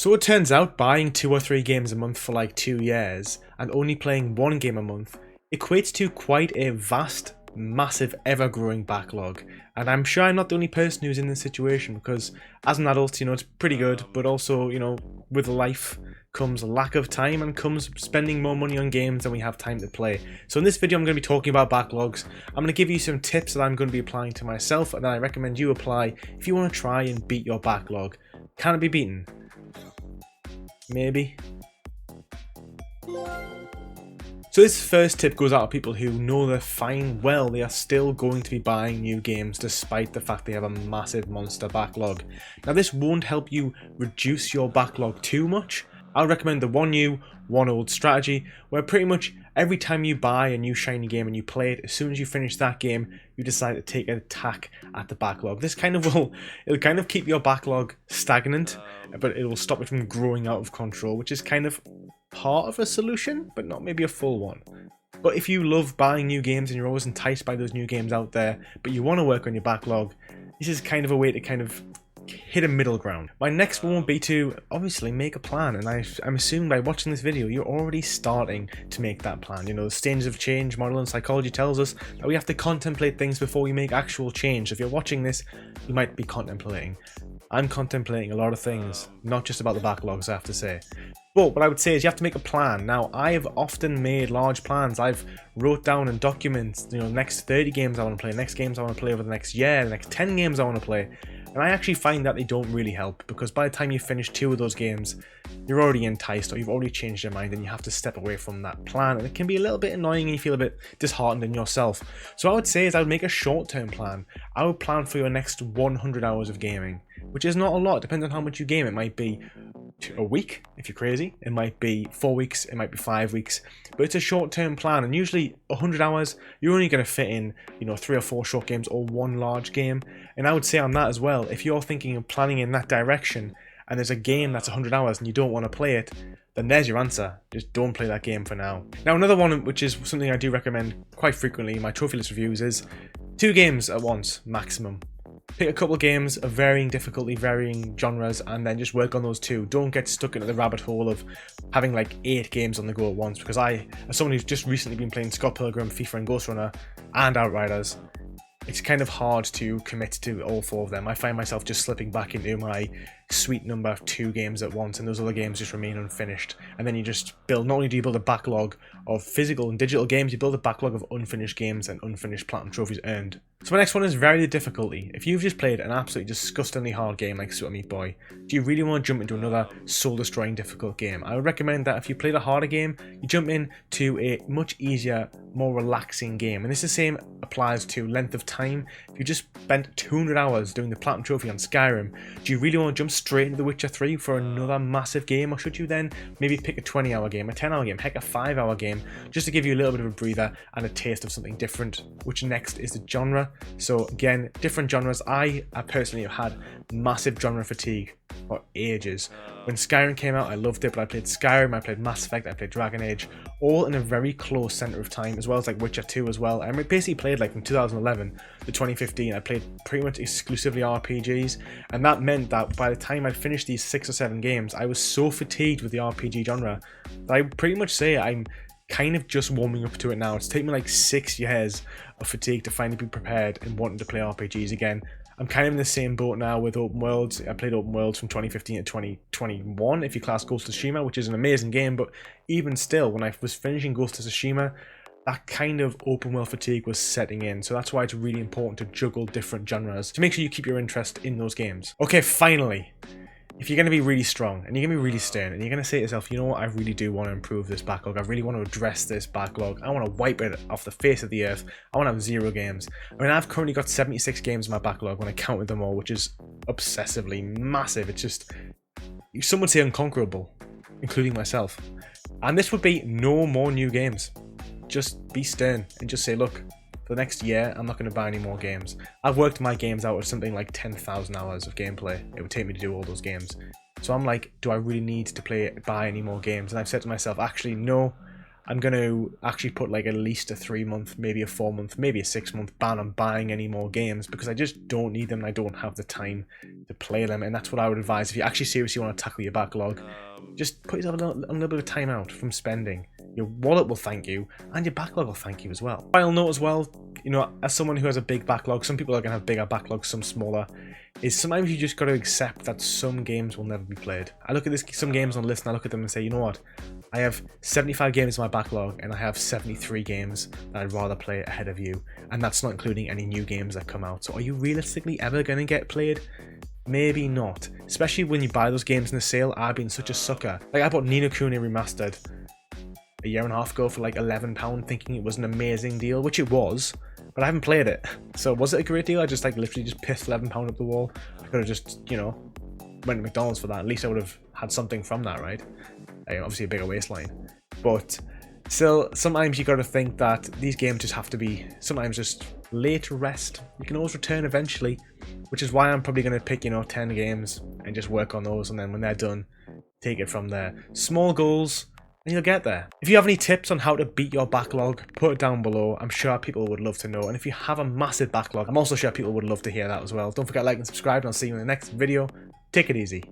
So it turns out buying 2 or 3 games a month for like 2 years and only playing 1 game a month equates to quite a vast, massive, ever-growing backlog. And I'm sure I'm not the only person who's in this situation, because as an adult, it's pretty good, but also, with life comes a lack of time and comes spending more money on games than we have time to play. So in this video, I'm going to be talking about backlogs. I'm going to give you some tips that I'm going to be applying to myself and that I recommend you apply if you want to try and beat your backlog. Can it be beaten? Maybe. So this first tip goes out to people who know they're fine well, they are still going to be buying new games despite the fact they have a massive monster backlog. Now this won't help you reduce your backlog too much. I'll recommend the one new, one old strategy, where pretty much every time you buy a new shiny game and you play it, as soon as you finish that game, you decide to take an attack at the backlog. This it'll kind of keep your backlog stagnant, but it will stop it from growing out of control, which is kind of part of a solution, but not maybe a full one. But if you love buying new games and you're always enticed by those new games out there, but you want to work on your backlog, this is kind of a way to kind of hit a middle ground. My next one would be to obviously make a plan, and I'm assuming by watching this video you're already starting to make that plan. The stages of change model in psychology tells us that we have to contemplate things before we make actual change. So if you're watching this, you might be contemplating. I'm contemplating a lot of things, not just about the backlogs, I have to say. But what I would say is you have to make a plan. Now, I have often made large plans. I've wrote down in documents, next 30 games I want to play, next games I want to play over the next year, the next 10 games I want to play. And I actually find that they don't really help, because by the time you finish 2 of those games, you're already enticed or you've already changed your mind and you have to step away from that plan. And it can be a little bit annoying and you feel a bit disheartened in yourself. So what I would say is I would make a short-term plan. I would plan for your next 100 hours of gaming, which is not a lot. It depends on how much you game. It might be a week if you're crazy. It might be 4 weeks. It might be 5 weeks. But it's a short-term plan, and usually 100 hours, you're only going to fit in, 3 or 4 short games or 1 large game. And I would say on that as well, if you're thinking of planning in that direction, and there's a game that's 100 hours and you don't want to play it, then there's your answer. Just don't play that game for now. Now, another one, which is something I do recommend quite frequently in my trophy list reviews, is 2 games at once, maximum. Pick a couple of games of varying difficulty, varying genres, and then just work on those 2. Don't get stuck into the rabbit hole of having like 8 games on the go at once, because I, as someone who's just recently been playing Scott Pilgrim, FIFA and Ghost Runner, and Outriders, it's kind of hard to commit to all 4 of them. I find myself just slipping back into my sweet number of 2 games at once, and those other games just remain unfinished. And then you just build, not only do you build a backlog of physical and digital games, you build a backlog of unfinished games and unfinished platinum trophies earned. So my next one is vary the difficulty. If you've just played an absolutely disgustingly hard game like Super Meat Boy, do you really want to jump into another soul-destroying difficult game? I would recommend that if you played a harder game, you jump into a much easier, more relaxing game. And this the same applies to length of time. If you just spent 200 hours doing the platinum trophy on Skyrim, do you really want to jump straight into The Witcher 3 for another massive game? Or should you then maybe pick a 20-hour game, a 10-hour game, heck, a 5-hour game, just to give you a little bit of a breather and a taste of something different? Which next is the genre. So again, different genres. I personally have had massive genre fatigue for ages. When Skyrim came out, I loved it, but I played Skyrim, I played Mass Effect, I played Dragon Age, all in a very close centre of time, as well as like Witcher 2 as well. I basically played like from 2011 to 2015, I played pretty much exclusively RPGs, and that meant that by the time I'd finished these 6 or 7 games, I was so fatigued with the RPG genre that I pretty much say I'm kind of just warming up to it now. It's taken me like 6 years of fatigue to finally be prepared and wanting to play RPGs again. I'm kind of in the same boat now with open worlds. I played open worlds from 2015 to 2021 if you class Ghost of Tsushima, which is an amazing game, but even still, when I was finishing Ghost of Tsushima, that kind of open world fatigue was setting in. So that's why it's really important to juggle different genres to make sure you keep your interest in those games. Okay, finally, if you're going to be really strong and you're going to be really stern and you're going to say to yourself, you know what, I really do want to improve this backlog. I really want to address this backlog. I want to wipe it off the face of the earth. I want to have 0 games. I mean, I've currently got 76 games in my backlog when I counted them all, which is obsessively massive. It's just, some would say unconquerable, including myself. And this would be no more new games. Just be stern and just say, look, for the next year, I'm not going to buy any more games. I've worked my games out at something like 10,000 hours of gameplay. It would take me to do all those games. So I'm like, do I really need to buy any more games? And I've said to myself, actually, no, I'm going to actually put like at least a 3-month, maybe a 4-month, maybe a 6-month ban on buying any more games, because I just don't need them and I don't have the time to play them. And that's what I would advise if you actually seriously want to tackle your backlog. Just put yourself a little bit of time out from spending. Your wallet will thank you, and your backlog will thank you as well. Final note as well, you know, as someone who has a big backlog, some people are going to have bigger backlogs, some smaller, is sometimes you just got to accept that some games will never be played. I look at some games on the list and I look at them and say, you know what, I have 75 games in my backlog and I have 73 games that I'd rather play ahead of you, and that's not including any new games that come out. So are you realistically ever going to get played? Maybe not, especially when you buy those games in the sale. I've been such a sucker. Like, I bought Ni no Kuni Remastered a year and a half ago for like £11, thinking it was an amazing deal, which it was, but I haven't played it. So was it a great deal? I just like literally just pissed £11 up the wall. I could have just, you know, went to McDonald's for that. At least I would have had something from that, right? Obviously a bigger waistline, but still, sometimes you got to think that these games just have to be sometimes just laid to rest. You can always return eventually, which is why I'm probably going to pick, you know, 10 games and just work on those, and then when they're done, take it from there. Small goals, and you'll get there. If you have any tips on how to beat your backlog, put it down below. I'm sure people would love to know. And if you have a massive backlog, I'm also sure people would love to hear that as well. Don't forget to like and subscribe, and I'll see you in the next video. Take it easy.